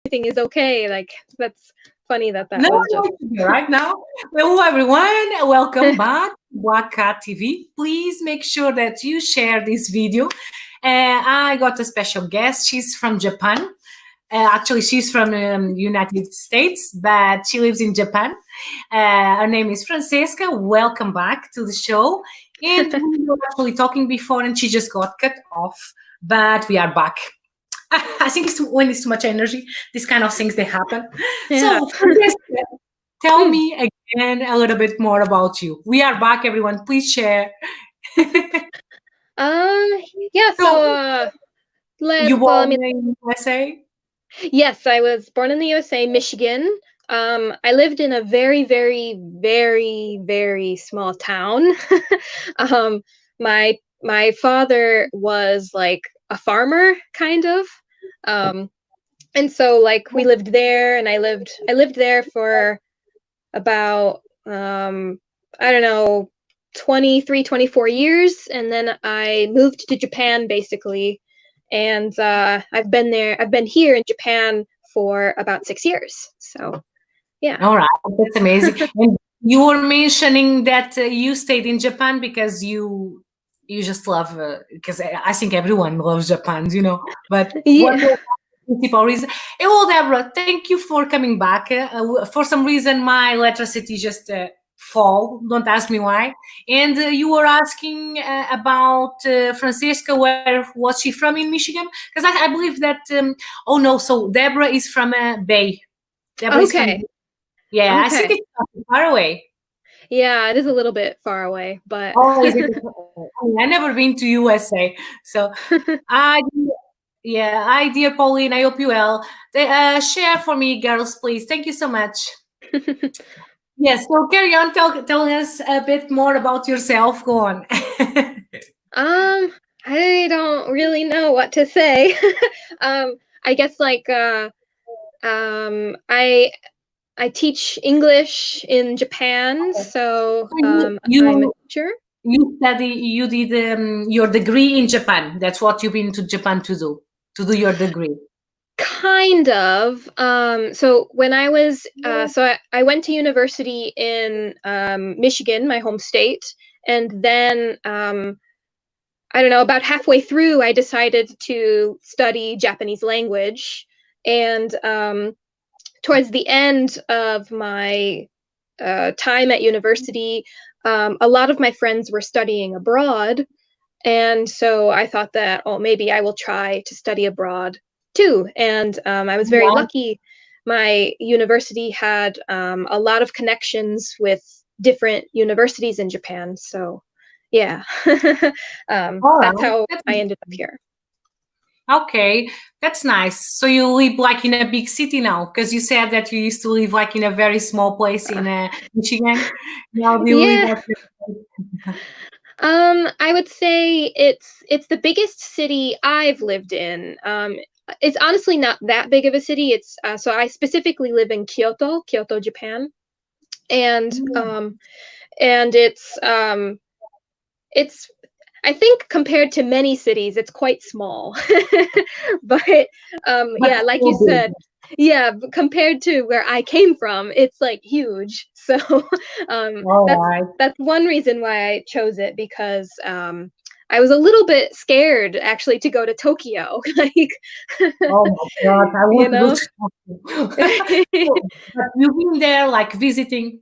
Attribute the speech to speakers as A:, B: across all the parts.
A: everything is okay. Like that's funny that
B: No,
A: was just.
B: right now. Hello, everyone. Welcome back to Black Cat TV. Please make sure that you share this video. I got a special guest. She's from Japan. Actually, she's from United States, but she lives in Japan. Her name is Francesca. Welcome back to the show. And we were actually talking before, and she just got cut off, but we are back. I think when it's too much energy, these kind of things they happen.
A: Yeah.
B: So, Francesca, tell
A: Hmm.
B: me again a little bit more about you. We are back, everyone. Please share.
A: Um. Yeah. So.
B: So, you
A: Well, I mean,
B: born in USA?
A: yes, I was born in the USA, Michigan. I lived in a very, very, very, very small town. um, my father was like a farmer, kind of. Um, and so like we lived there, and I lived there for about I don't know 23, 24 years, and then I moved to Japan basically, and I've been here in Japan for about 6 years, so yeah.
B: All right, that's amazing. And you were mentioning that you stayed in Japan because you just love because I think everyone loves Japan, But what
A: Yeah.
B: was the principal reason? Hello, Deborah. Thank you for coming back. For some reason, my electricity just fall. Don't ask me why. And you were asking about Francesca. Where was she from in Michigan? Because I believe that. Oh no, so Deborah is from Bay. Deborah is from
A: Okay.
B: yeah, I think
A: Okay.
B: it's not too far away.
A: Yeah, it is a little bit far away, but
B: Oh, is it? I mean, I never been to USA, so I yeah, hi dear Pauline. I hope you well. Share for me, girls, please. Thank you so much. Yes, so carry on. Tell us a bit more about yourself. Go on.
A: I don't really know what to say. um, I guess like I teach English in Japan, so
B: So you
A: I'm a
B: you
A: teacher.
B: you did your degree in Japan. That's what you've been to Japan to do your degree.
A: Kind of. So when I was, I went to university in Michigan, my home state, and then I don't know, about halfway through, I decided to study Japanese language, and towards the end of my time at university, a lot of my friends were studying abroad. And so I thought that, oh, maybe I will try to study abroad too. And I was very
B: Yeah.
A: lucky. My university had a lot of connections with different universities in Japan. So, yeah,
B: All
A: that's
B: right.
A: how
B: That's
A: I ended up here.
B: okay, that's nice. So you live like in a big city now, because you said that you used to live like in a very small place
A: Uh,
B: in Michigan. Now do you live
A: yeah,
B: like
A: I would say it's the biggest city I've lived in. It's honestly not that big of a city. It's so I specifically live in Kyoto, Japan, and it's I think compared to many cities, it's quite small. But
B: but
A: yeah, like you
B: still big?
A: said, yeah, compared to where I came from, it's like huge. So
B: All right.
A: that's one reason why I chose it, because I was a little bit scared actually to go to Tokyo, like
B: Oh my God, I
A: you
B: want to go
A: know.
B: to Tokyo. So, but you've been there like visiting.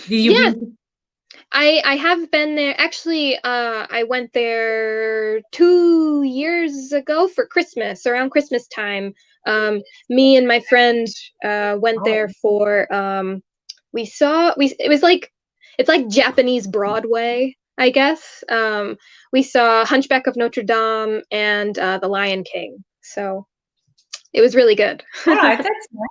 B: Did you
A: Yes,
B: been?
A: I have been there. Actually, I went there 2 years ago for Christmas, around Christmas time. Me and my friend went there
B: Oh,
A: for we saw we it was like it's like Japanese Broadway, I guess. We saw Hunchback of Notre Dame and The Lion King. So it was really good.
B: all right, that's nice.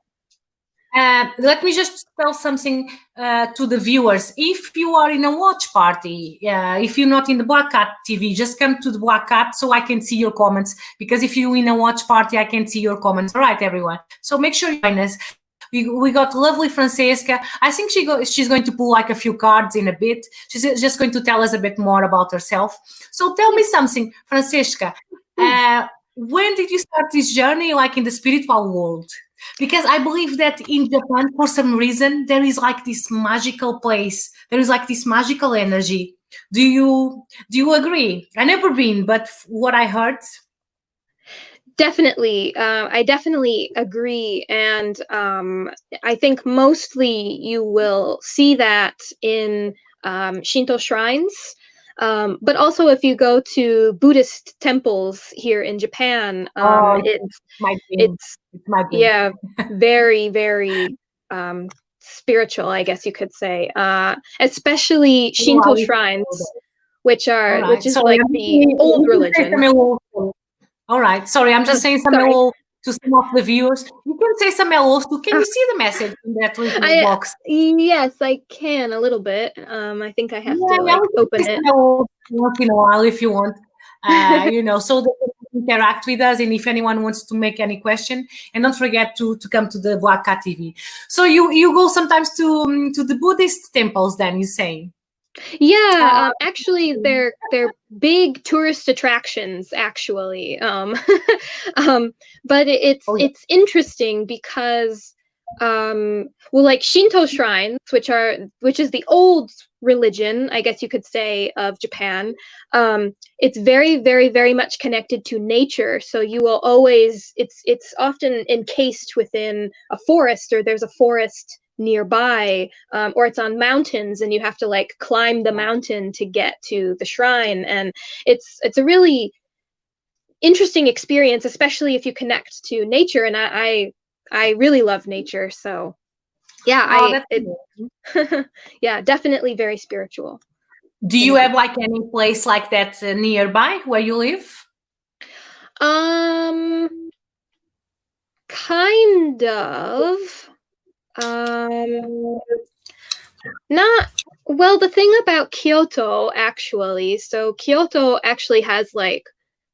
B: Let me just tell something to the viewers. If you are in a watch party, if you're not in the Black Cat TV, just come to the Black Cat so I can see your comments. Because if you're in a watch party, I can see your comments. All right, everyone. So make sure you join us. We got lovely Francesca. I think she's going to pull like a few cards in a bit. She's just going to tell us a bit more about herself. So tell me something, Francesca.
A: Hmm.
B: When did you start this journey, like in the spiritual world? Because I believe that in Japan, for some reason, there is like this magical place. There is like this magical energy. Do you agree? I never been, but what I heard.
A: Definitely. I definitely agree. And I think mostly you will see that in Shinto shrines. But also, if you go to Buddhist temples here in Japan,
B: Oh, yeah, my dream.
A: it's
B: It's my dream.
A: yeah, very, very spiritual, I guess you could say. Especially
B: Oh, I
A: Shinto
B: wish I know
A: shrines,
B: that. All
A: which
B: right.
A: is
B: Sorry,
A: like
B: I'm just
A: the
B: saying,
A: old
B: you can say
A: religion.
B: some hello. All right. Sorry, I'm
A: Oh,
B: just saying some
A: sorry.
B: hello to some of the viewers. You can say some hellos too. Can you see the message in that little
A: I
B: box?
A: yes, I can a little bit. I think I have
B: Yeah,
A: to
B: yeah,
A: like
B: we can
A: open
B: say
A: it.
B: some hellos once in a while if you want. So they can interact with us, and if anyone wants to make any question, and don't forget to come to the Black Cat TV. So you go sometimes to the Buddhist temples, then you say.
A: Yeah,
B: Uh,
A: actually they're big tourist attractions actually. Um, but
B: oh yeah,
A: it's interesting because well, like Shinto shrines, which is the old religion, I guess you could say, of Japan. It's very, very, very much connected to nature. So you will always it's often encased within a forest, or there's a forest nearby, or it's on mountains and you have to like climb the mountain to get to the shrine. And it's a really interesting experience, especially if you connect to nature. And I really love nature, so yeah,
B: oh,
A: I
B: that's
A: it
B: amazing.
A: yeah, definitely very spiritual
B: Do you have
A: energy.
B: like any place like that nearby where you live?
A: um kind of um Not well, the thing about Kyoto actually, so Kyoto actually has like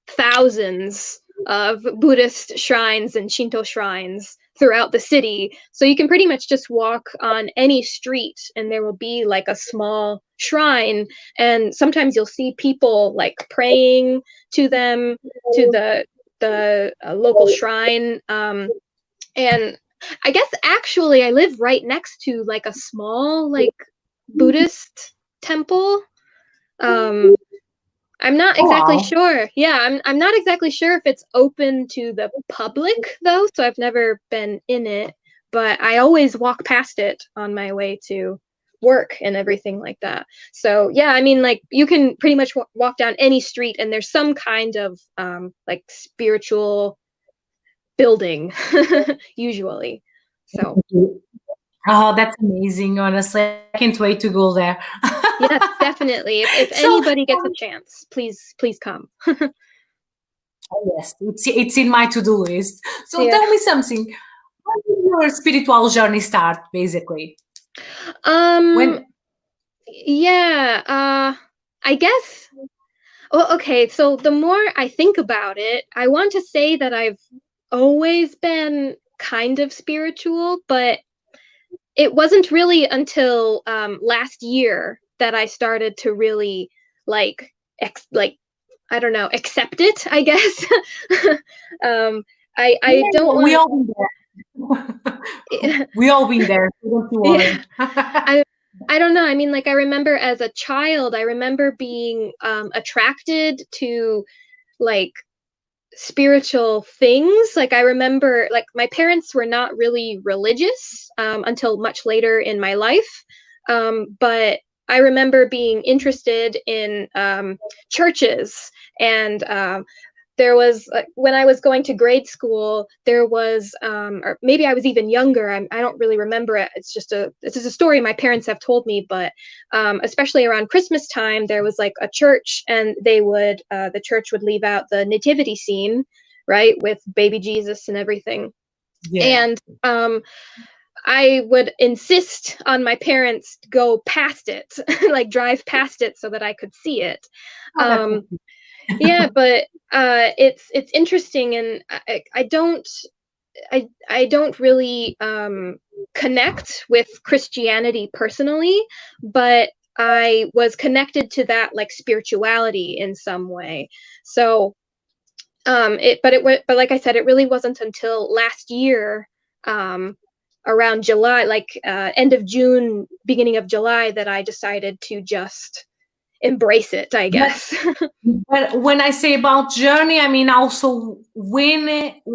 A: thousands of Buddhist shrines and Shinto shrines throughout the city. So you can pretty much just walk on any street and there will be like a small shrine, and sometimes you'll see people like praying to them, to the local shrine. And I guess actually I live right next to like a small like Buddhist temple. Um, I'm not
B: Oh
A: exactly
B: wow.
A: sure. Yeah, I'm not exactly sure if it's open to the public though, so I've never been in it, but I always walk past it on my way to work and everything like that. So, yeah, I mean like you can pretty much walk down any street and there's some kind of like spiritual building usually. So,
B: Oh, that's amazing. Honestly, I can't wait to go there.
A: yes, definitely. If
B: So,
A: anybody gets a chance, please come.
B: oh, yes, it's in my to-do list. So
A: Yeah.
B: tell me something. How did your spiritual journey start, basically?
A: Um,
B: When?
A: yeah, I guess, well, okay, so the more I think about it, I want to say that I've always been kind of spiritual, but it wasn't really until last year that I started to really like like I don't know, accept it, I guess. um I don't
B: Yeah, we
A: want
B: all been there. We all been there. So don't you
A: yeah,
B: worry.
A: I I don't know. I mean, like I remember as a child, I remember being attracted to like spiritual things. Like I remember like my parents were not really religious until much later in my life. But I remember being interested in churches, and there was when I was going to grade school, there was or maybe I was even younger. I don't really remember it. It's just a story my parents have told me. But especially around Christmas time, there was like a church, and the church would leave out the nativity scene, right, with baby Jesus and everything.
B: Yeah.
A: And I would insist on my parents to go past it, like drive past it so that I could see it.
B: Oh, that's
A: Um,
B: okay.
A: yeah, but it's interesting, and I don't really connect with Christianity personally, but I was connected to that like spirituality in some way. So but like I said, it really wasn't until last year um, around July, like end of June, beginning of July, that I decided to just embrace it, I
B: But
A: guess.
B: but when I say about journey, I mean also when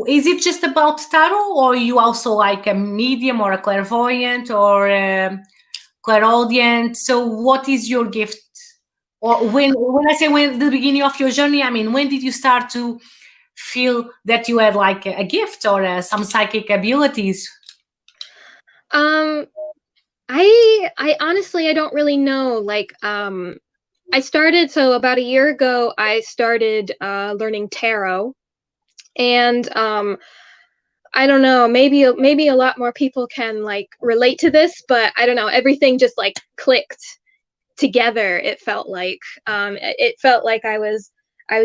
B: is it just about tarot, or you also like a medium or a clairvoyant or a clairaudient? So what is your gift? Or when I say when the beginning of your journey, I mean when did you start to feel that you had like a gift or some psychic abilities?
A: um, I honestly I don't really know. Like I started so about a year ago. I started learning tarot, and I don't know. Maybe a lot more people can like relate to this, but I don't know. Everything just like clicked together. It felt like it felt like I was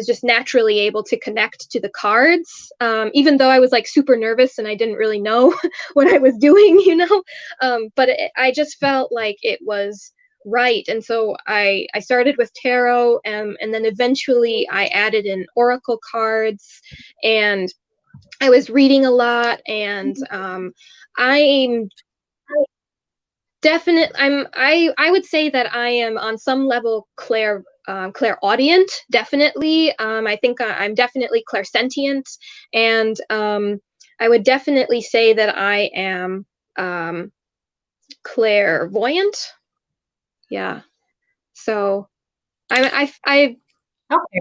A: just naturally able to connect to the cards, even though I was like super nervous and I didn't really know what I was doing, you know. But I just felt like it was right, and so I started with tarot, and then eventually I added in oracle cards, and I was reading a lot, and I'm I would say that I am on some level clairaudient, definitely. I think I'm definitely clairsentient, and I would definitely say that I am um, clairvoyant. Yeah. So I
B: Okay.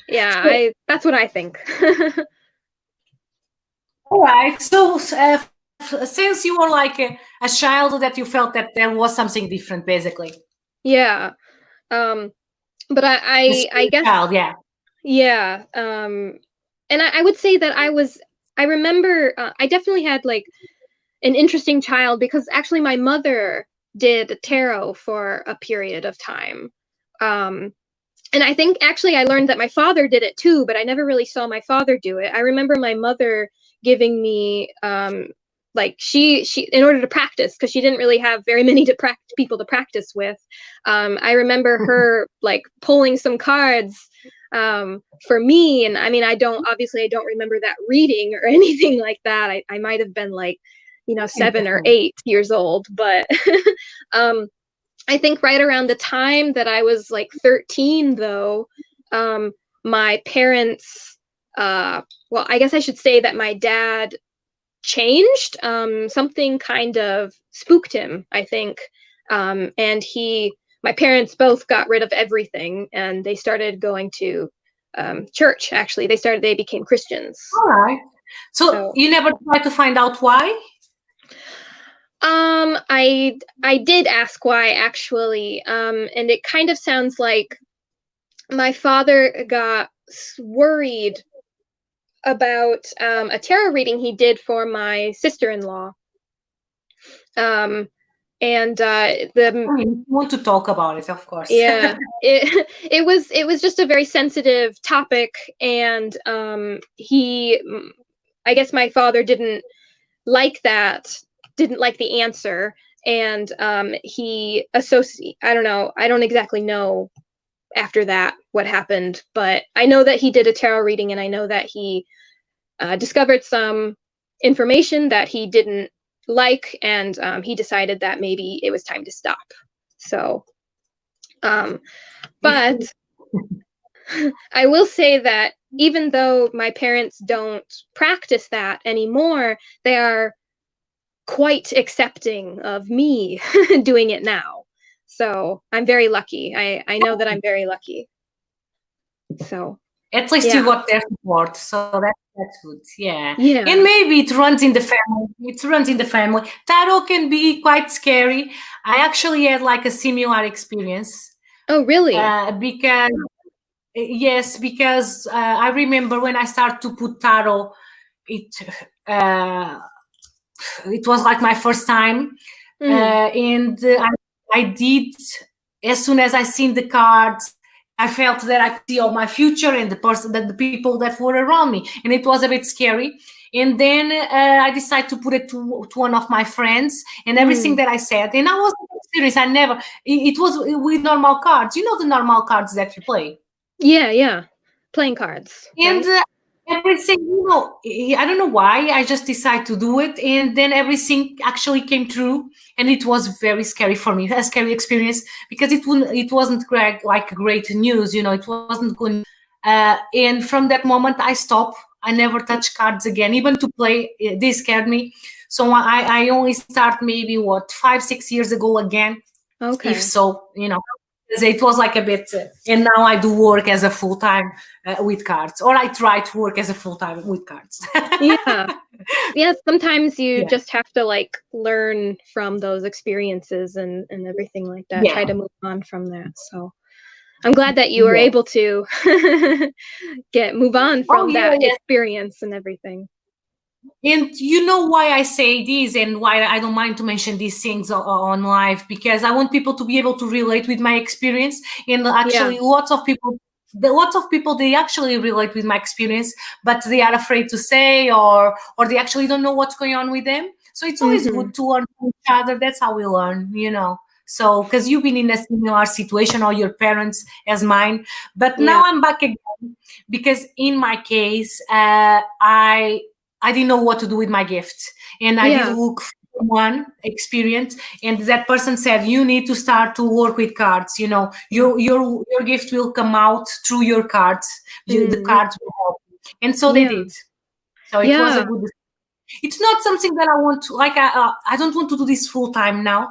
A: yeah,
B: So,
A: I that's what I think.
B: all right. So, since you were like a child, that you felt that there was something different, basically.
A: Yeah. Um, but
B: This
A: I guess
B: child, yeah.
A: yeah. And I would say that I remember I definitely had like an interesting child, because actually my mother did tarot for a period of time. Um, and I think actually I learned that my father did it too, but I never really saw my father do it. I remember my mother giving me like she in order to practice, because she didn't really have very many people to practice with. I remember her like pulling some cards for me, and I mean I don't remember that reading or anything like that. I might have been like, you know, 7 or 8 years old, but um I think right around the time that I was like 13, though, um, my parents, well, I guess I should say that my dad changed. Something kind of spooked him, I think. And my parents both got rid of everything, and they started going to church, actually. They became Christians.
B: All right. So
A: So,
B: you never tried to find out why?
A: I did ask why, actually, and it kind of sounds like my father got worried about a tarot reading he did for my sister-in-law. Um, and
B: I mean, if you want to talk about it, of course.
A: yeah, it was just a very sensitive topic, and I guess my father like that, didn't like the answer, and he associate. I don't know. I don't exactly know after that what happened, but I know that he did a tarot reading, and I know that he discovered some information that he didn't like, and he decided that maybe it was time to stop. So, um, but I will say that even though my parents don't practice that anymore, they are quite accepting of me doing it now. So I'm very lucky. I know that I'm very lucky. So
B: At least you
A: yeah,
B: got their support, so that's good. Yeah, and
A: yeah.
B: maybe it runs in the family. It runs in the family. Tarot can be quite scary. I actually had like a similar experience
A: Oh, really?
B: because yes, because I remember when I started to put tarot, it uh, it was like my first time,
A: Mm,
B: and I did as soon as I seen the cards. I felt that I could see all my future and the people that were around me, and it was a bit scary. And then I decided to put it to one of my friends, and everything
A: mm.
B: that I said, and I was serious. I never. It was with normal cards. You know the normal cards that you play,
A: Yeah, yeah. Playing cards,
B: and
A: right?
B: everything, I don't know why I just decided to do it, and then everything actually came true, and it was very scary for me, a scary experience, because it wasn't great, like great news, it wasn't good news. And from that moment I stopped. I never touched cards again, even to play. They scared me, so I only start maybe what 5 6 years ago again, if
A: Okay.
B: so, 'cause it was like a bit, and now I do work as a full time with cards, or I try to work as a full time with cards.
A: Yeah. Yes, sometimes you
B: Yeah,
A: just have to like learn from those experiences and everything like that.
B: yeah,
A: Try to move on from that. So I'm glad that you were
B: yes.
A: able to get move on
B: Oh
A: from
B: yeah,
A: that
B: yeah.
A: experience and everything.
B: And you know why I say this, and why I don't mind to mention these things on live, because I want people to be able to relate with my experience. And
A: Yeah.
B: actually, lots of people, they actually relate with my experience, but they are afraid to say, or they actually don't know what's going on with them. So it's always
A: Hmm.
B: good to learn from each other. That's how we learn. So, because you've been in a similar situation, or your parents as mine, but
A: Yeah.
B: now I'm back again, because in my case, I didn't know what to do with my gift, and I did
A: Yeah.
B: look for one experience, and that person said, "You need to start to work with cards. Your gift will come out through your cards. The
A: Mm.
B: cards will help." And so they
A: Yeah.
B: did. So it was a
A: Yeah.
B: good. It's not something that I want to like. I don't want to do this full time now,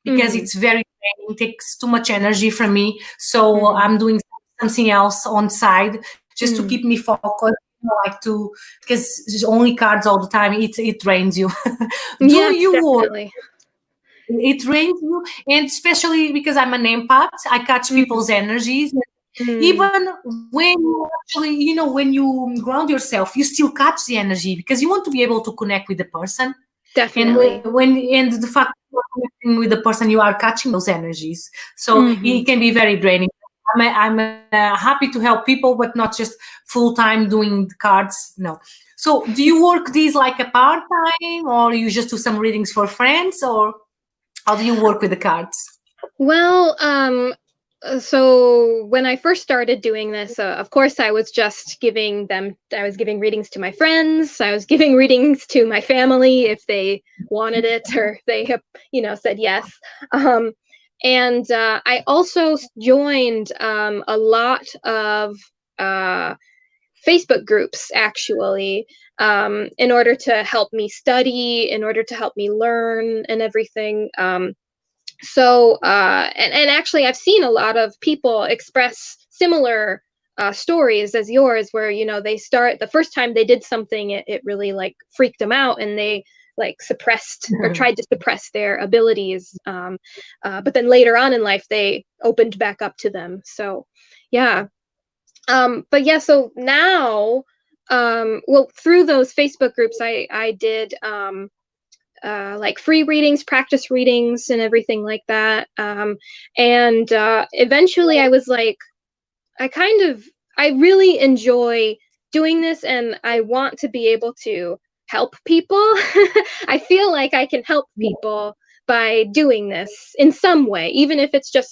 B: because
A: Hmm.
B: it's very draining, takes too much energy from me. So
A: Hmm.
B: I'm doing something else on side, just to keep
A: Mm.
B: me focused. Like to, because only cards all the time, it drains you. Do
A: Yes,
B: you work?
A: definitely.
B: It drains you, and especially because I'm an empath, I catch
A: Mm.
B: people's energies.
A: Mm.
B: Even when you actually, when you ground yourself, you still catch the energy, because you want to be able to connect with the person. And
A: Definitely.
B: and the fact that you're connecting with the person, you are catching those energies. So
A: Hmm.
B: it can be very draining. I'm happy to help people, but not just full time doing the cards. No. So do you work these like a part time, or you just do some readings for friends, or how do you work with the cards?
A: Well, so when I first started doing this, of course, I was giving readings to my friends. I was giving readings to my family if they wanted it or if they have, said yes. Um, and I also joined a lot of uh, Facebook groups actually in order to help me study, in order to help me learn and everything. And actually I've seen a lot of people express similar stories as yours where they start the first time they did something, it really like freaked them out and they like suppressed or tried to suppress their abilities, but then later on in life they opened back up to them. So yeah. But yeah, so now, well, through those Facebook groups I did like free readings, practice readings, and everything like that. And eventually, I was like, I kind of, I really enjoy doing this, and I want to be able to help people. I feel like I can help people by doing this in some way, even if it's to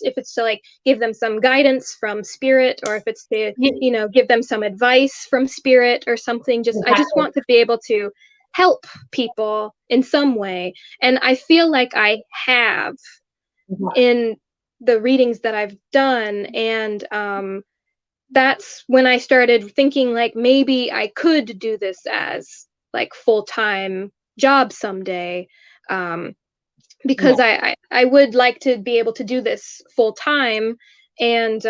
A: like give them some guidance from spirit, or if it's to
B: Yeah,
A: give them some advice from spirit or something. Just I just
B: exactly.
A: want to be able to help people in some way, and I feel like I have in the readings that I've done. And that's when I started thinking like maybe I could do this as like full-time job someday. Um,
B: Yeah.
A: because I would like to be able to do this full time. And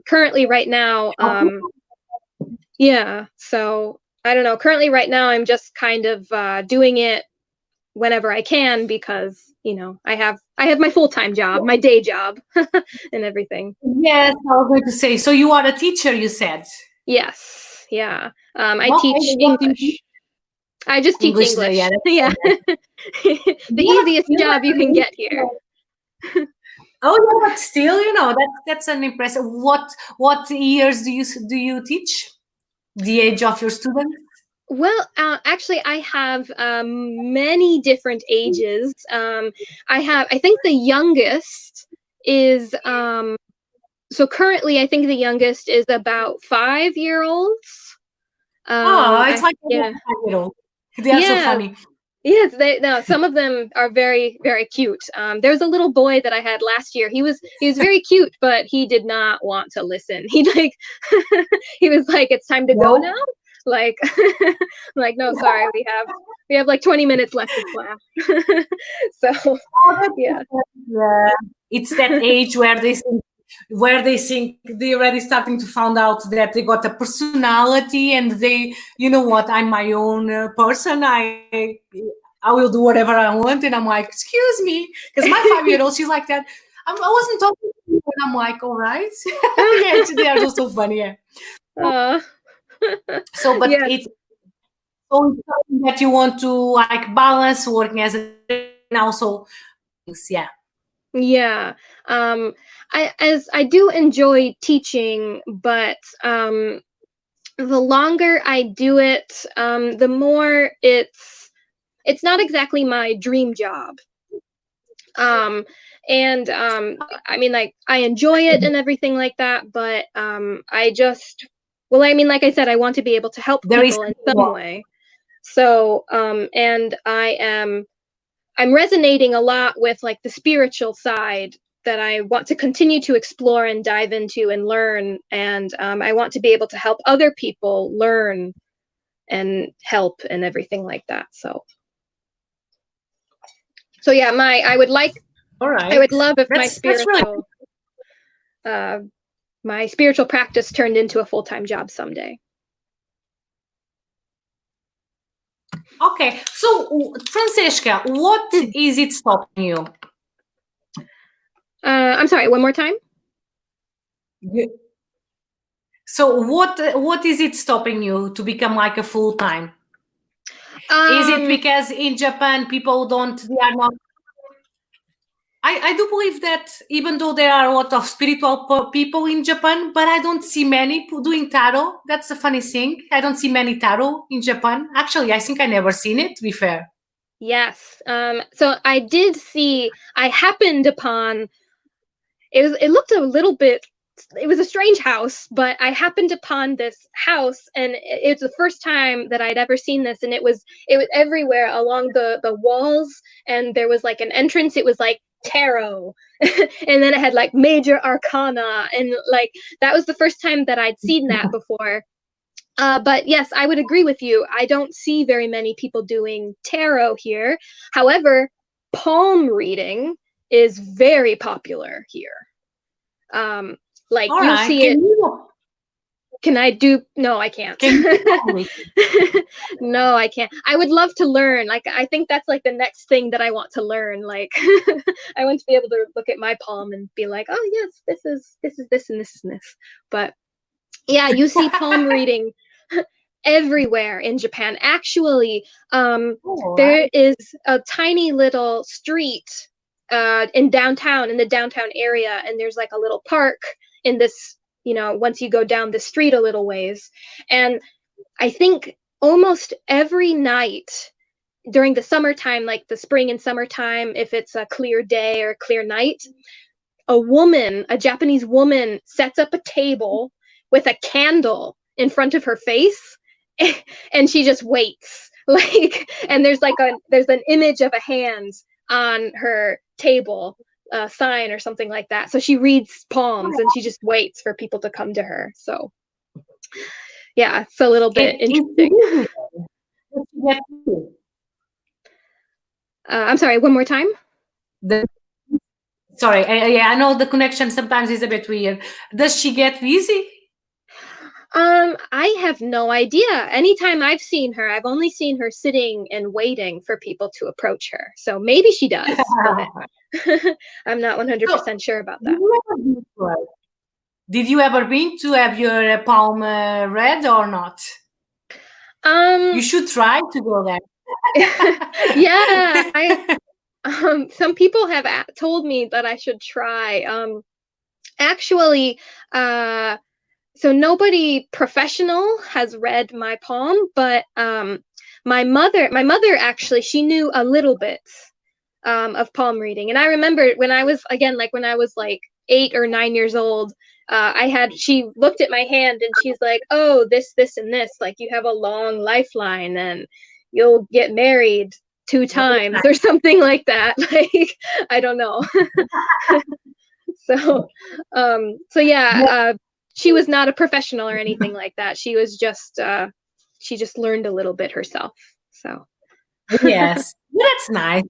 A: currently, right now, yeah. So I don't know. Currently, right now, I'm just kind of doing it whenever I can because I have my full-time job, my day job, and everything.
B: Yes, I was going to say. So you are a teacher, you said.
A: Yes, yeah. I
B: Okay,
A: teach
B: what do you teach?
A: English. I just teach
B: English, yeah,
A: English.
B: that's
A: Yeah.
B: fine.
A: The
B: Yeah, but
A: easiest
B: still,
A: job you
B: at
A: can
B: least,
A: get here.
B: oh yeah, but still, that's an impressive. What years do you teach? The age of your students?
A: Well, actually, I have many different ages. I think the youngest is, so currently, I think the youngest is about 5-year-olds.
B: Oh, it's
A: I
B: like a
A: yeah.
B: 5-year-old. They are so
A: Yeah.
B: funny.
A: Yes, they no, some of them are very, very cute. There was a little boy that I had last year. He was very cute, but he did not want to listen. He like he was like, "It's time to go now."
B: No?
A: Like like, "No, sorry, we have like 20 minutes left of class." So,
B: Oh, that's so
A: yeah.
B: funny. Yeah. It's that age where they think they're already starting to find out that they got a personality and they, you know what, I'm my own person. I will do whatever I want, and I'm like, excuse me, because my 5-year-old, she's like that. I wasn't talking to you, and I'm like, all right, yeah, they are just so funny. Yeah.
A: Aw.
B: So, but
A: Yes.
B: it's always something that you want to like balance working as a and also, yeah.
A: Yeah. Um, I do enjoy teaching, but the longer I do it, the more it's not exactly my dream job. Um, and I mean, like I enjoy it and everything like that, but I just, well, I mean, like I said, I want to be able to help
B: There is
A: people in
B: something
A: some
B: wrong.
A: way. So, and I'm resonating a lot with like the spiritual side that I want to continue to explore and dive into and learn. And I want to be able to help other people learn and help and everything like that. So yeah,
B: All
A: I
B: right.
A: would love if
B: That's really
A: uh, my spiritual practice turned into a full-time job someday.
B: okay. So, Francesca, what
A: Hmm.
B: is it stopping you?
A: I'm sorry, one more time.
B: You- So, what is it stopping you to become like a full time? Is it
A: Um,
B: because in Japan people don't they are not I do believe that even though there are a lot of spiritual people in Japan, but I don't see many doing tarot. That's a funny thing. I don't see many tarot in Japan. Actually, I think I never seen it, to be fair.
A: yes. So I happened upon it looked a little bit, it was a strange house, but I happened upon this house, and it's the first time that I'd ever seen this, and it was everywhere along the walls, and there was like an entrance. It was like tarot, and then it had like major arcana, and like that was the first time that I'd seen that before. But yes, I would agree with you. I don't see very many people doing tarot here. However, palm reading is very popular here. Um, like
B: All
A: you'll
B: right.
A: see it. Can I do? No, I can't.
B: Can you tell me?
A: No, I can't. I would love to learn. Like, I think that's like the next thing that I want to learn. Like, I want to be able to look at my palm and be like, oh yes, this is this and this is this. But yeah, you see palm reading everywhere in Japan. Actually,
B: All
A: there
B: right.
A: is a tiny little street in the downtown area, and there's like a little park in this, once you go down the street a little ways. And I think almost every night during the summertime, like the spring and summertime, if it's a clear day or a clear night, a Japanese woman, sets up a table with a candle in front of her face, and she just waits. Like, and there's an image of a hand on her table, a sign or something like that. So she reads palms and she just waits for people to come to her. So yeah, it's a little bit
B: And in
A: interesting. I'm sorry, one more time.
B: the, sorry, yeah, I know the connection sometimes is a bit weird. Does she get busy?
A: I have no idea. Anytime I've seen her, I've only seen her sitting and waiting for people to approach her. So maybe she does, but I'm not
B: So,
A: 100% sure about
B: did
A: that.
B: you ever been to her? Did you ever been to have your palm read or not? You
A: Um,
B: should try to go
A: yeah,
B: there.
A: some people have told me that I should try. Actually, uh, so nobody professional has read my palm, but my mother actually, she knew a little bit of palm reading. And I remember when I was, again, like when I was like 8 or 9 years old, she looked at my hand and she's like, oh, this and this, like you have a long lifeline and you'll get married 2 times or something like that. Like, I don't know. So, yeah, she was not a professional or anything like that. She was just, she just learned a little bit herself. So,
B: Yes, that's nice.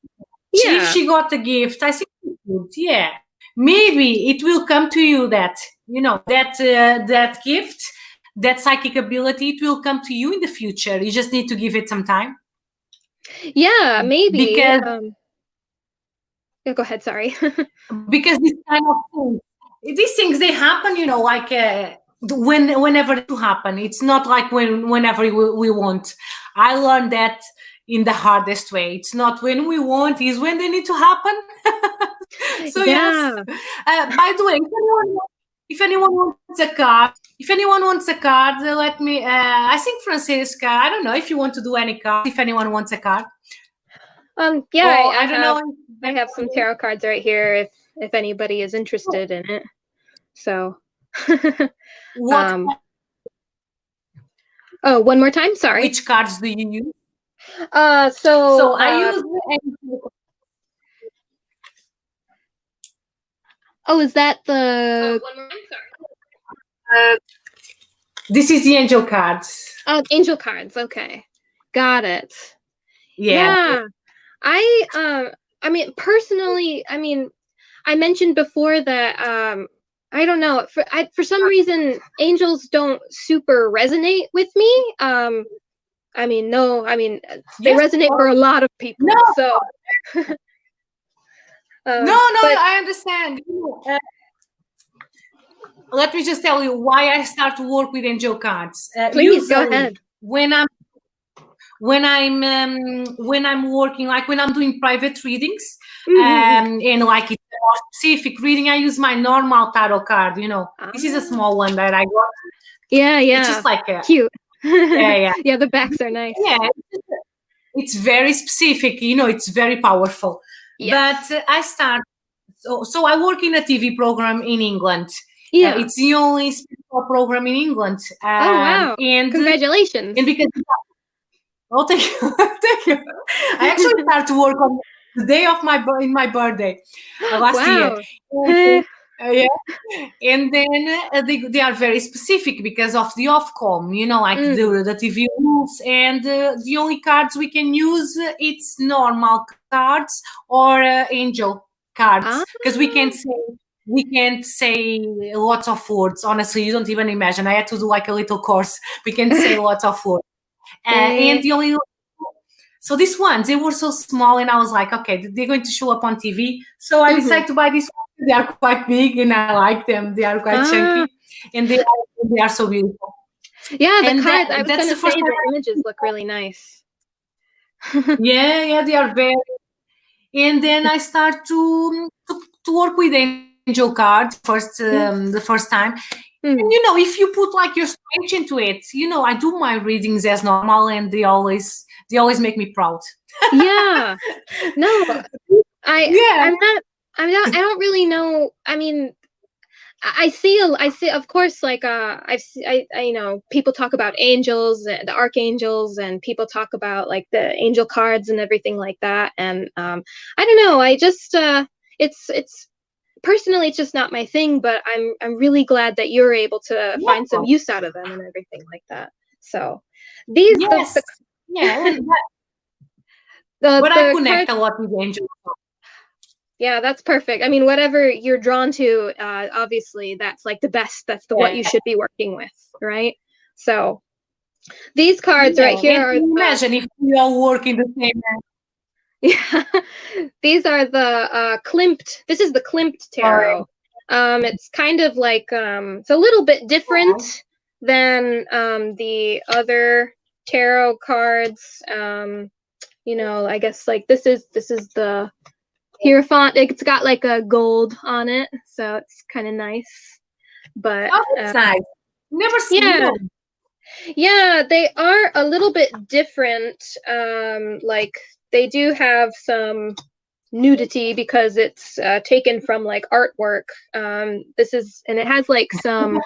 B: If
A: yeah,
B: she got the gift, I think it's good. Yeah, maybe it will come to you that that gift, that psychic ability. It will come to you in the future. You just need to give it some time
A: yeah, maybe.
B: because
A: Yeah, go ahead. Sorry.
B: because this kind of these things they happen. Like whenever to happen. It's not like whenever we want. I learned that in the hardest way. It's not when we want, is when they need to happen. So yes.
A: Yeah.
B: By the way, if anyone wants a card, let me. I think Francesca. I don't know if you want to do any cards. If anyone wants a card,
A: Yeah,
B: or
A: I
B: I don't
A: have
B: know.
A: I have some tarot cards right here if anybody is interested in it. So,
B: What?
A: um, oh, one more time. Sorry.
B: Which cards do you use?
A: So,
B: So I use.
A: oh, is that the one more time? Sorry.
B: This is the angel cards.
A: Angel cards. Okay, got it.
B: Yeah.
A: Yeah, I mean, personally, I mean, I mentioned before that I don't know, for some reason angels don't super resonate with me. I mean, no, I mean, they
B: Yes.
A: resonate for a lot of people.
B: No.
A: So
B: No,
A: but
B: I understand. Let me just tell you why I start to work with angel cards.
A: please go
B: Usually,
A: ahead.
B: when I'm working, like when I'm doing private readings,
A: Mm-hmm.
B: and like it's a more specific reading, I use my normal tarot card. This is a
A: Ah,
B: small one that I got.
A: yeah,
B: It's just like a
A: cute.
B: yeah.
A: Yeah, the backs are nice.
B: Yeah, it's very specific. It's very powerful.
A: Yes.
B: But I start. So I work in a TV program in England.
A: Yeah.
B: It's the only spiritual program in England.
A: Oh wow!
B: And
A: Congratulations.
B: because oh, thank you, thank you. I actually started to work on the day of my birthday last year.
A: Wow.
B: And, yeah, and then they are very specific because of the Ofcom, like the TV rules, and the only cards we can use it's normal cards or angel cards because we can't say lots of words. Honestly, you don't even imagine. I had to do like a little course. We can say lots of words, and the only so these ones, they were so small, and I was like, okay, they're going to show up on TV. So I decided to buy these ones. They are quite big, and I like them. They are quite chunky, and they are so beautiful.
A: Yeah, the
B: And
A: cards. I was
B: that's
A: going
B: the
A: to
B: first
A: say
B: time.
A: the images look really nice.
B: Yeah, they are very. And then I start to work with angel cards the first time. And if you put like your strength into it, I do my readings as normal, and they always make me proud.
A: Yeah. No,
B: Yeah.
A: I don't really know. I mean, I see, of course, like, people talk about angels, the archangels, and people talk about like the angel cards and everything like that. And, I don't know. I just, it's personally, it's just not my thing, but I'm really glad that you're able to find some use out of them and everything like that. So these,
B: Yes. Yeah. But I connect a lot with angels.
A: Yeah, that's perfect. I mean, whatever you're drawn to, obviously that's like the best. That's what you should be working with, right? So these cards right here are
B: imagine if we all work in the same.
A: Yeah, these are the Klimt. This is the Klimt tarot. It's kind of like it's a little bit different than the other tarot cards. I guess like this is the Hierophant. It's got like a gold on it, so it's kind of nice. But
B: that's nice. Never seen them.
A: Yeah, they are a little bit different. Like they do have some nudity because it's taken from like artwork. This is, and it has like some,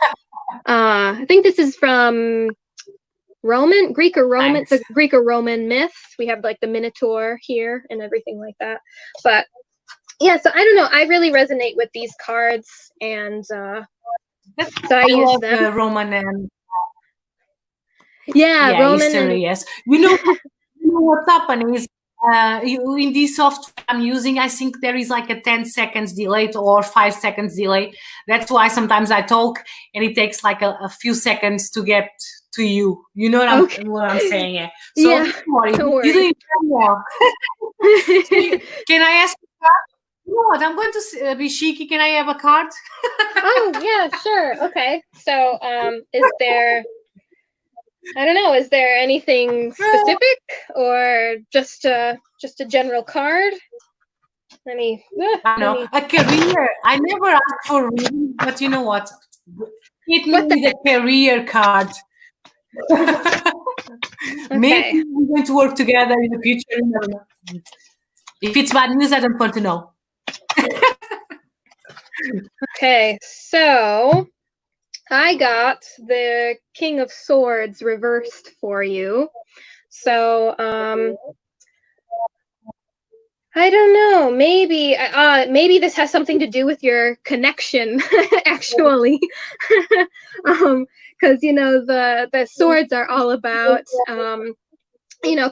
A: I think this is from Greek or Roman,
B: Thanks.
A: the Greek or Roman myths. We have like the Minotaur here and everything like that. But yeah, so I don't know. I really resonate with these cards, and so I use
B: love
A: them.
B: Roman and
A: Yeah, Roman
B: history.
A: and
B: Yes, what's happening is in this software I'm using. I think there is like a 10 seconds delay or 5 seconds delay. That's why sometimes I talk and it takes like a few seconds to get to you. You know
A: okay.
B: what I'm saying? Yeah. So
A: Yeah,
B: don't worry.
A: don't
B: You're
A: worry.
B: doing very well. Can I ask you? You know what? I'm going to be cheeky. Can I have a card?
A: Oh, yeah, sure. Okay. So, is there, I don't know, is there anything specific or just a general card? Let me,
B: I know a career. I never asked for reading, but you know what? Hit me
A: what the
B: with a career card. Maybe
A: Okay.
B: we're going to work together in the future. You never know. If it's bad news, I don't want to know.
A: Okay, so I got the King of Swords reversed for you. So, I don't know. Maybe this has something to do with your connection, actually, because you know the swords are all about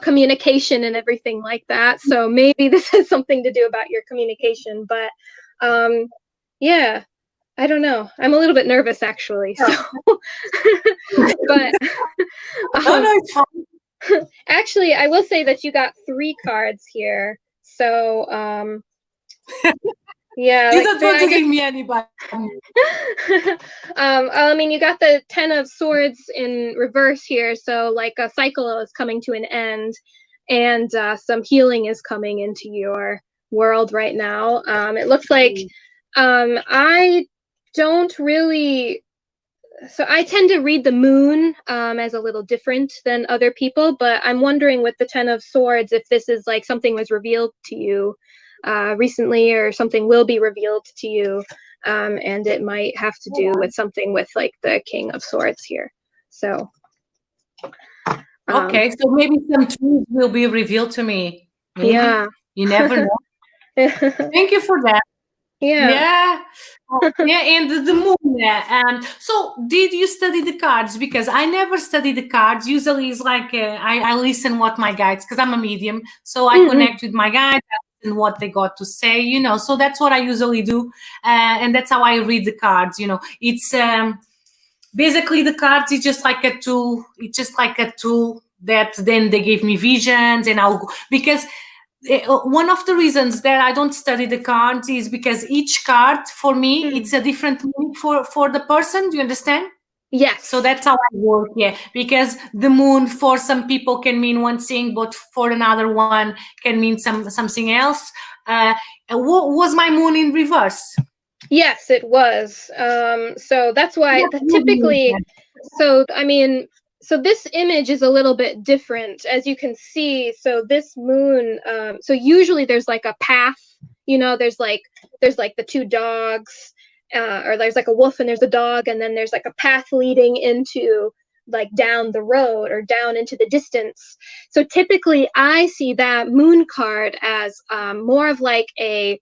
A: communication and everything like that. So maybe this has something to do about your communication. But yeah, I don't know. I'm a little bit nervous actually. So, but
B: No, it's fine.
A: actually, I will say that you got 3 cards here. So, yeah,
B: You
A: like
B: don't
A: so
B: want
A: I
B: to
A: guess
B: give me anybody.
A: I mean, you got the 10 of Swords in reverse here, so like a cycle is coming to an end, and some healing is coming into your world right now. It looks like I don't really. So I tend to read the moon as a little different than other people, but I'm wondering with the 10 of Swords if this is like something was revealed to you recently or something will be revealed to you, and it might have to do with something with like the King of Swords here. So
B: Okay, so maybe some truths will be revealed to me. Maybe.
A: yeah.
B: You never know. Thank you for that.
A: Yeah.
B: Yeah. Yeah, and the moon. So, did you study the cards? Because I never study the cards. Usually, it's like I listen what my guides, because I'm a medium, so I
A: Mm-hmm.
B: connect with my guides and what they got to say. So that's what I usually do, and that's how I read the cards. It's basically the cards is just like a tool. It's just like a tool that then they give me visions, and because one of the reasons that I don't study the cards is because each card for me it's a different meaning for the person. Do you understand?
A: Yes.
B: So that's how I work. Yeah, because the moon for some people can mean one thing, but for another one can mean something else. Was my moon in reverse?
A: Yes, it was. So that's why typically, so I mean, so this image is a little bit different, as you can see. So this moon, so usually there's like a path, there's like the 2 dogs, or there's like a wolf and there's a dog, and then there's like a path leading into like down the road or down into the distance. So typically I see that moon card as more of like a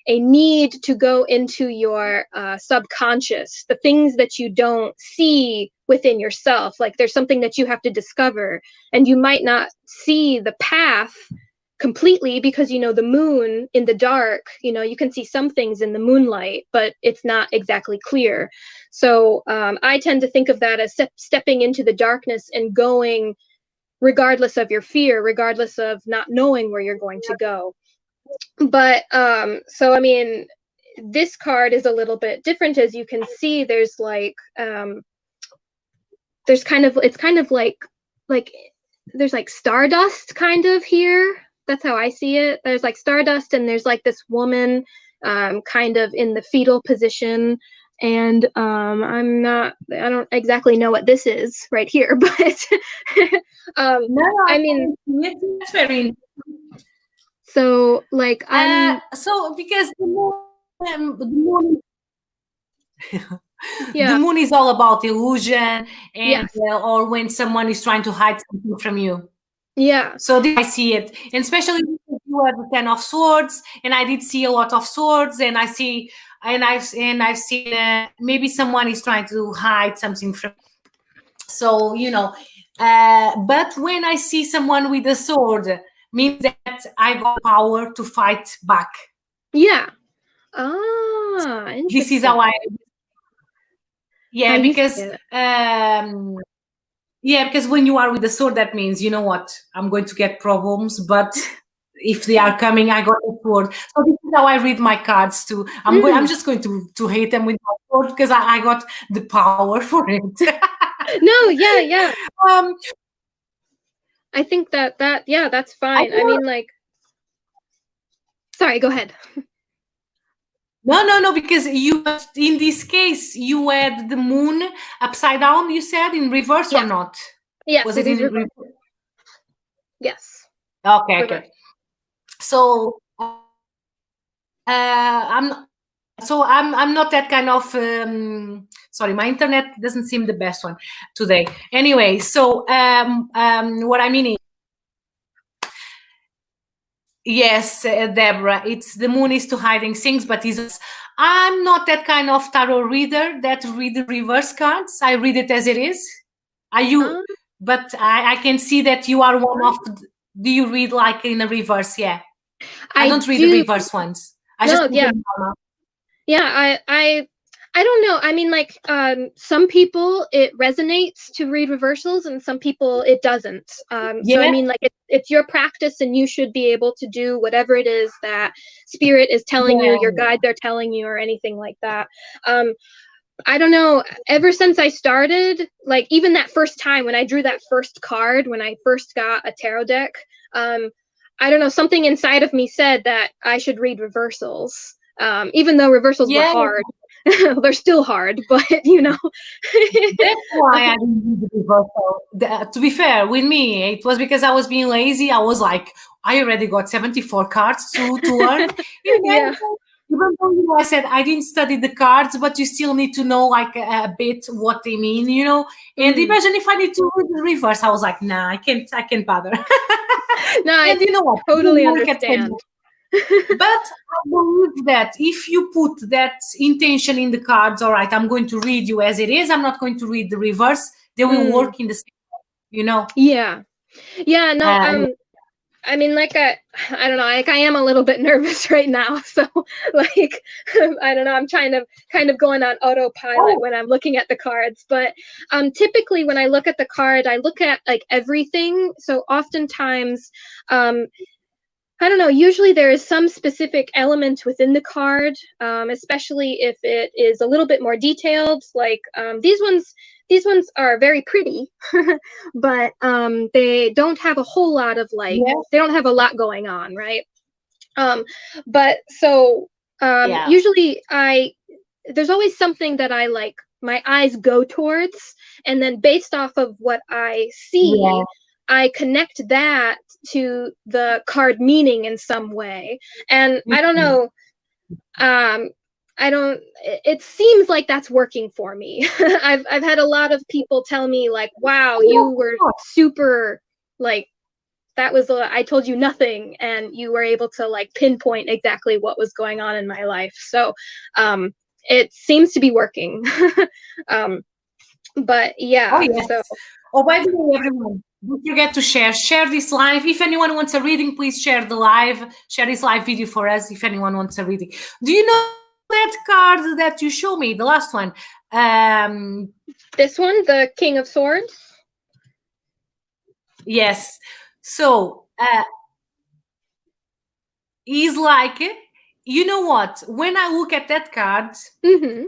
A: need to go into your subconscious, the things that you don't see within yourself. Like there's something that you have to discover, and you might not see the path completely because the moon in the dark, you can see some things in the moonlight, but it's not exactly clear. So I tend to think of that as stepping into the darkness and going regardless of your fear, regardless of not knowing where you're going to go. But so I mean, this card is a little bit different. As you can see, there's like there's kind of it's kind of like there's like stardust kind of here. That's how I see it. There's like stardust, and there's like this woman kind of in the fetal position, and I don't exactly know what this is right here, but
B: No,
A: I mean,
B: it's very.
A: So like I'm
B: So because the moon, the
A: yeah,
B: moon is all about illusion, and
A: yes.
B: or when someone is trying to hide something from you.
A: Yeah.
B: So this I see it, and especially because you have the 10 of swords, and I did see a lot of swords, and I see, and I've seen maybe someone is trying to hide something from. So but when I see someone with a sword, means that I got power to fight back.
A: Yeah. Ah,
B: This is how
A: interesting.
B: I,
A: How
B: yeah,
A: you see
B: because
A: it.
B: yeah, because when you are with the sword, that means, you know what, I'm going to get problems, but if they are coming, I got a sword. So this is how I read my cards too. I'm
A: Mm.
B: just going to hate them with my sword because I got the power for it.
A: No, yeah, yeah.
B: um,
A: I think that yeah, that's
B: I
A: fine. I
B: know,
A: mean like sorry, go ahead.
B: no, because you, in this case, you had the moon upside down. You said in reverse or
A: Yes.
B: not?
A: Yes,
B: Was
A: it
B: it
A: is
B: in
A: reverse.
B: reverse?
A: Yes.
B: Okay,
A: Reverse.
B: okay. So I'm not that kind of sorry, my internet doesn't seem the best one today. Anyway, so what I mean is, yes, Deborah, it's the moon is to hiding things, but I'm not that kind of tarot reader that read the reverse cards. I read it as it is. Are you?
A: Um,
B: But I can see that you are one of. Do you read like in a reverse? Yeah, I
A: I
B: don't read the
A: do.
B: reverse ones. I just
A: No,
B: read
A: yeah.
B: them normal.
A: Yeah, I don't know. I mean like some people it resonates to read reversals and some people it doesn't. So I
B: Yeah,
A: mean like it's your practice and you should be able to do whatever it is that spirit is telling you, your
B: yeah.
A: guides are telling you or anything like that. Um I don't know, ever since I started, like even that first time when I drew that first card, when I first got a tarot deck, um, I don't know, something inside of me said that I should read reversals. Even though reversals were
B: Yeah,
A: hard, they're still hard, but you know.
B: that's why I didn't do the reversal. To be fair, with me, it was because I was being lazy. I was like, I already got 74 cards to learn. And then,
A: Yeah.
B: even though, I said I didn't study the cards, but you still need to know like a bit what they mean. And
A: Mm.
B: imagine if I need to read the reverse, I was like, nah, I can't bother.
A: No, I
B: And you know what? It
A: totally
B: didn't work at
A: understand.
B: but I believe that if you put that intention in the cards, all right, I'm going to read you as it is, I'm not going to read the reverse, they will
A: Mm.
B: work in the same way, you know.
A: Yeah. Yeah, no,
B: Uh,
A: I mean, like I don't know, like I am a little bit nervous right now. So, like, I don't know, I'm trying to kind of going on autopilot
B: oh,
A: when I'm looking at the cards. But typically, when I look at the card, I look at like everything. So, oftentimes, um, I don't know. Usually, there is some specific element within the card, especially if it is a little bit more detailed. Like these ones, these ones are very pretty, but they don't have a whole lot of like
B: yeah,
A: they don't have a lot going on, right? Um, but so
B: yeah,
A: usually I there's always something that I like my eyes go towards, and then based off of what I
B: yeah.
A: see, I connect that to the card meaning in some way. And I don't
B: Mhm.
A: know, um, I don't it seems like that's working for me. I've had a lot of people tell me like, wow,
B: Yeah,
A: you
B: of
A: were
B: course.
A: super like that was I told you nothing and you were able to like pinpoint exactly what was going on in my life. So um it seems to be working. um but
B: Oh
A: yeah,
B: yes.
A: so
B: Oh, by the way, everyone, don't forget to share this live. If anyone wants a reading, please share this live video for us if anyone wants a reading. Do you know that card that you show me, the last one? um
A: this one, the King of Swords.
B: Yes. So he's like, you know what? When I look at that card,
A: Mm-hmm.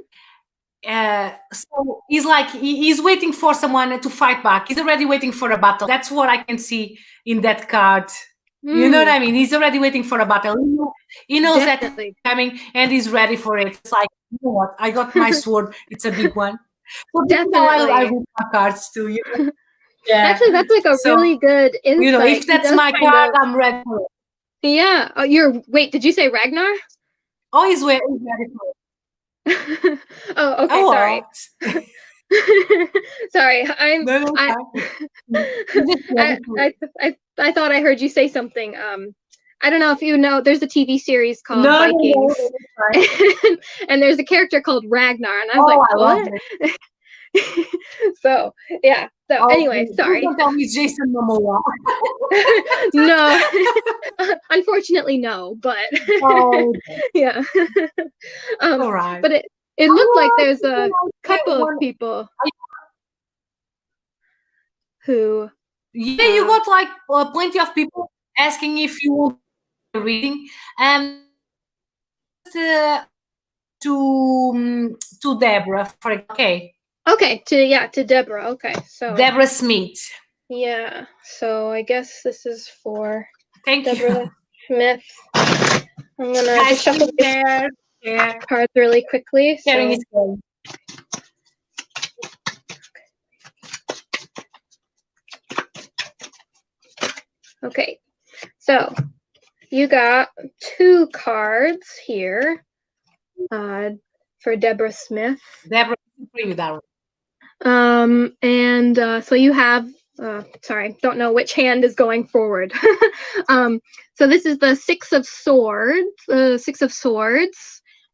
B: so he's like, he's waiting for someone to fight back. He's already waiting for a battle. That's what I can see in that card. You know what
A: Mm,
B: I mean? He's already waiting for a battle. He knows that it's
A: definitely.
B: coming and he's ready for it. It's like, you know what? I got my sword. It's a big one. So this is how I
A: Definitely.
B: read my cards too. Yeah.
A: Actually, that's like a
B: So,
A: really good insight.
B: if
A: He
B: that's
A: does
B: my
A: kind
B: card,
A: of
B: I'm ready for it.
A: Yeah. Oh, wait, did you say Ragnar?
B: Oh, he's very cool.
A: Oh, okay,
B: Oh,
A: sorry.
B: what?
A: Sorry,
B: No, no,
A: I,
B: fine. He's just very cool.
A: I thought I heard you say something. I don't know if you know, there's a TV series called
B: No, no, no,
A: Vikings,
B: no, it's fine.
A: and there's a character called Ragnar, and I was like,
B: Oh, I love
A: what?
B: it.
A: So, yeah. So,
B: Oh,
A: anyway,
B: please
A: sorry.
B: don't tell me it's Jason Momoa.
A: No, unfortunately, no, but
B: Oh,
A: yeah. Um,
B: all right.
A: but it
B: I
A: looked like
B: want
A: there's
B: to
A: a
B: get
A: couple of
B: one.
A: people who,
B: Yeah, you
A: um,
B: got like plenty of people asking if you want a reading. Just to Deborah, for okay,
A: okay, to Deborah. Okay, so
B: Deborah Smith.
A: yeah, so I guess this is for
B: Thank you,
A: Deborah Smith. I'm gonna
B: guys.
A: just shuffle
B: Please
A: these
B: share.
A: cards really quickly.
B: Sharing
A: So,
B: is good.
A: okay, so you got 2 cards here for Deborah Smith.
B: Deborah, for you, Darwin.
A: And so you have, sorry, don't know which hand is going forward. So this is the Six of Swords,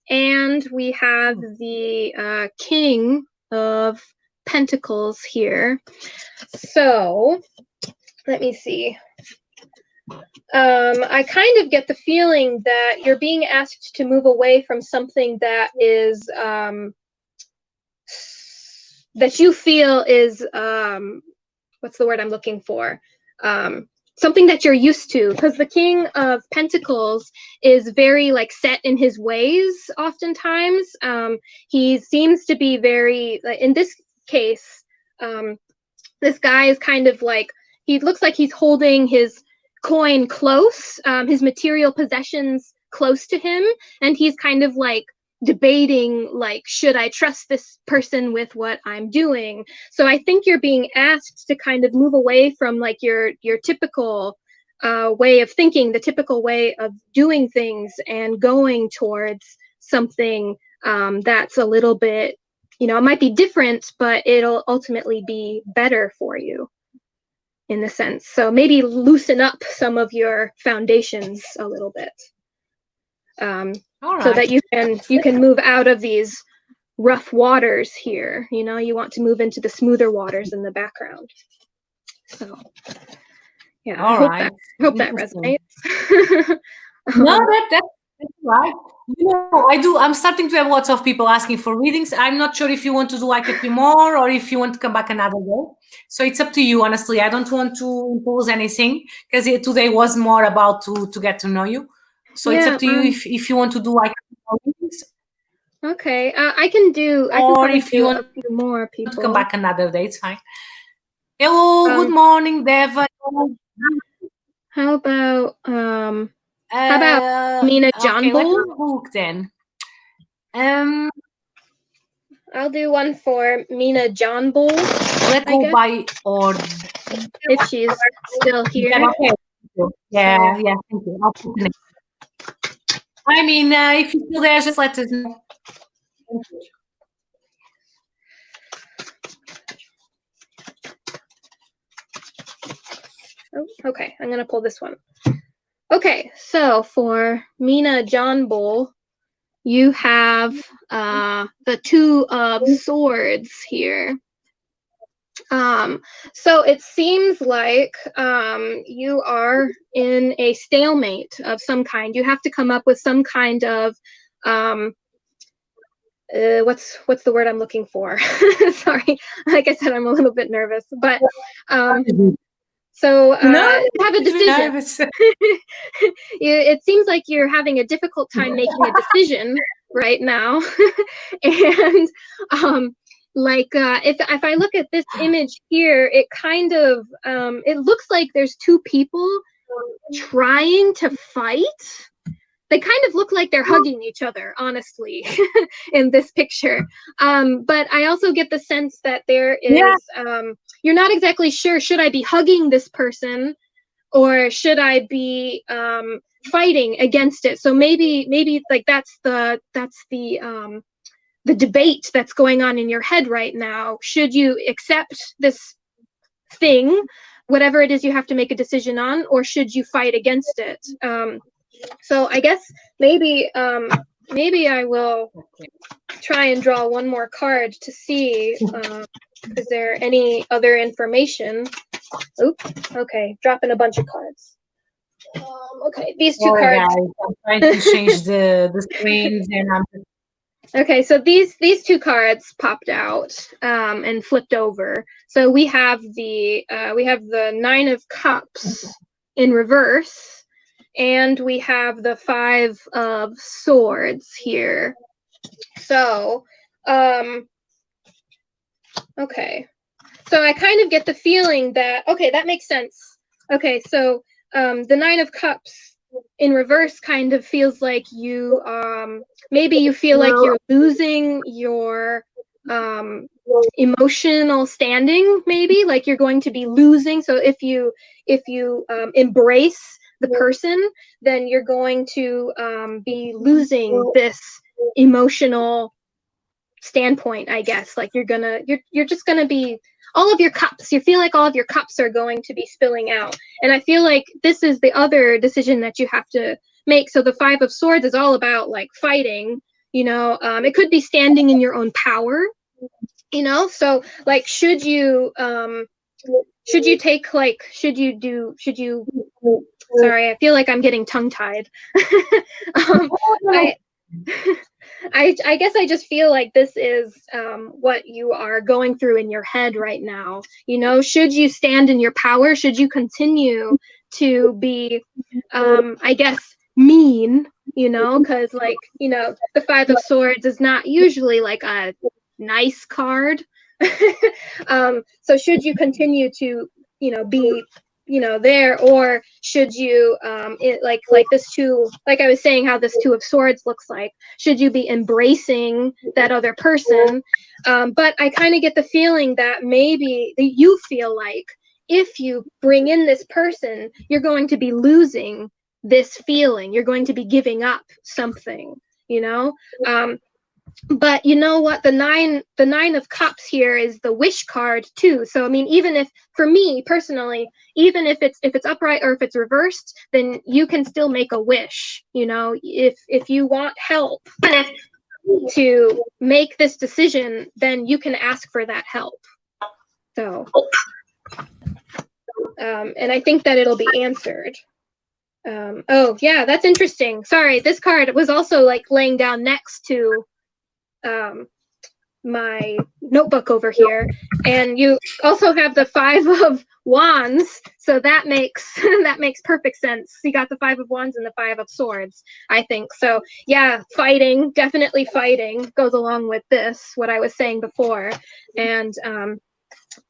A: and we have the King of Pentacles here. So let me see. I kind of get the feeling that you're being asked to move away from something that is that you feel is what's the word I'm looking for? Something that you're used to, because the King of Pentacles is very like set in his ways oftentimes. He seems to be very, in this case, this guy is kind of like, he looks like he's holding his coin close, his material possessions close to him, and he's kind of like debating, like, should I trust this person with what I'm doing? So I think you're being asked to kind of move away from like your typical way of thinking, the typical way of doing things, and going towards something that's a little bit, it might be different, but it'll ultimately be better for you in the sense. So maybe loosen up some of your foundations a little bit, so that you can move out of these rough waters here. You want to move into the smoother waters in the background. So yeah, I hope that resonates.
B: No, that's right. I'm starting to have lots of people asking for readings. I'm not sure if you want to do like a few more or if you want to come back another day. So it's up to you, honestly. I don't want to impose anything because today was more about to get to know you. So it's up to you if you want to do like readings.
A: Okay, I can probably
B: if you
A: do
B: want
A: a few more people.
B: to come back another day, it's fine. Hello, good morning, Deva.
A: How about Mina John
B: okay,
A: Bull?
B: let's look then.
A: I'll do one for Mina John Bull.
B: Let's go by order.
A: If she's still here.
B: Yeah, thank you. I'll put the name. I mean, if you're still there, just let us know.
A: Oh, okay, I'm gonna pull this one. Okay, so for Mina John Bull, you have the Two of Swords here. So it seems like you are in a stalemate of some kind. You have to come up with some kind of what's the word I'm looking for? Sorry, like I said, I'm a little bit nervous, but so have a decision. It seems like you're having a difficult time making a decision right now, and like if I look at this image here, it kind of it looks like there's 2 people trying to fight. They kind of look like they're hugging each other, honestly, in this picture. But I also get the sense that there is you're not exactly sure, should I be hugging this person, or should I be fighting against it. So maybe like that's the debate that's going on in your head right now. Should you accept this thing, whatever it is you have to make a decision on, or should you fight against it? So I guess maybe I will try and draw one more card to see is there any other information. Oops, okay, dropping a bunch of cards. Okay, these two cards.
B: Guys, I'm trying to change the screens, and I'm.
A: Okay, so these two cards popped out and flipped over. So we have the Nine of Cups in reverse, and we have the Five of Swords here. So, okay. So I kind of get the feeling that, okay, that makes sense. Okay, so the Nine of Cups in reverse kind of feels like you, maybe you feel like you're losing your emotional standing, maybe like you're going to be losing. So if you embrace the person, then you're going to be losing this emotional standpoint, I guess. Like you're just gonna be, all of your cups, you feel like all of your cups are going to be spilling out. And I feel like this is the other decision that you have to make. So the Five of Swords is all about like fighting, you know. It could be standing in your own power, you know. So like should you take like should you sorry, I feel like I'm getting tongue-tied. I guess I just feel like this is what you are going through in your head right now. You know, should you stand in your power? Should you continue to be, I guess, mean, you know, because like, you know, the Five of Swords is not usually like a nice card. So should you continue to, you know, be, you know, there, or should you like this two, like I was saying, how this Two of Swords looks like, should you be embracing that other person? But I kind of get the feeling that maybe you feel like if you bring in this person, you're going to be losing this feeling, you're going to be giving up something, you know. But you know what, the nine of cups here is the wish card too. So I mean, even if, for me personally, even if it's upright or if it's reversed, then you can still make a wish, you know, if you want help to make this decision, then you can ask for that help. So and I think that it'll be answered. Oh yeah, that's interesting. Sorry, this card was also like laying down next to my notebook over here, and you also have the Five of Wands, so that makes that makes perfect sense. You got the Five of Wands and the Five of Swords, I think. So yeah, fighting, definitely fighting goes along with this, what I was saying before. And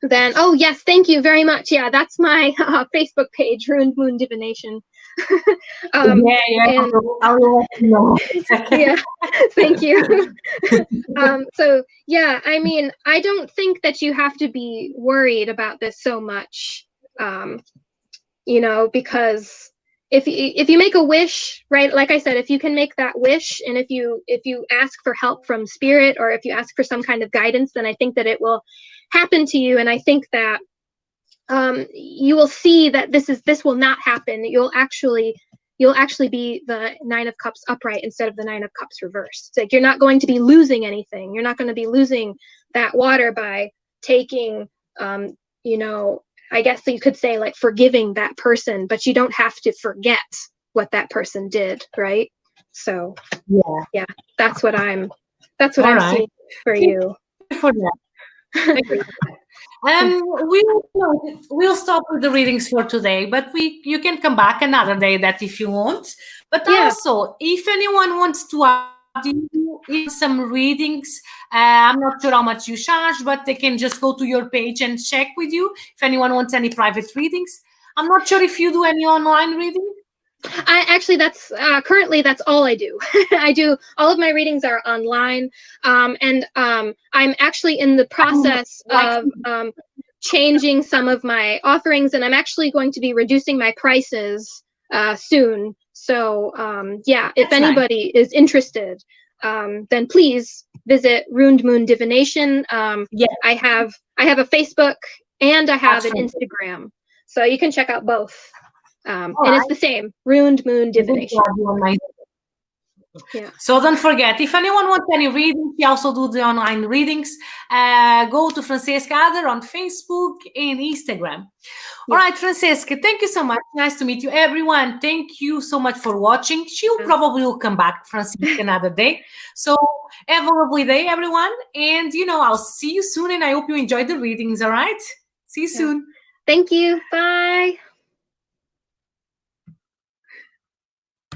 A: then, oh yes, thank you very much. Yeah, that's my Facebook page, Ruined Moon Divination.
B: Yeah, I will let you know.
A: Yeah, thank you. So yeah, I mean, I don't think that you have to be worried about this so much, you know, because if you make a wish, right, like I said, if you can make that wish, and if you ask for help from spirit, or if you ask for some kind of guidance, then I think that it will happen to you. And I think that you will see that this will not happen. You'll actually be the Nine of Cups upright instead of the Nine of Cups reversed. It's like you're not going to be losing anything. You're not going to be losing that water by taking, you know, I guess you could say like forgiving that person, but you don't have to forget what that person did, right? So yeah, that's what I'm seeing for you.
B: For that. We'll stop with the readings for today, but you can come back another day that if you want. But also, if anyone wants to add you in some readings, I'm not sure how much you charge, but they can just go to your page and check with you if anyone wants any private readings. I'm not sure if you do any online reading.
A: I actually, that's currently that's all I do. I do all of my readings are online, and I'm actually in the process of changing some of my offerings, and I'm actually going to be reducing my prices soon. So yeah, if
B: That's nice.
A: anybody is interested, then please visit Ruined Moon Divination.
B: Yeah,
A: I have a Facebook and I have an
B: absolutely.
A: Instagram, so you can check out both.
B: All
A: And it's
B: right.
A: the same, Ruined Moon
B: I'm going to
A: Divination.
B: add you on my.
A: Yeah.
B: So don't forget, if anyone wants any readings, we also do the online readings. Go to Francesca Adler on Facebook and Instagram. All
A: Yeah.
B: right, Francesca, thank you so much. Nice to meet you, everyone. Thank you so much for watching. She'll
A: Yeah.
B: probably will come back, Francesca, another day. So have a lovely day, everyone. And I'll see you soon. And I hope you enjoyed the readings. All right. See you
A: Yeah.
B: soon.
A: Thank you. Bye.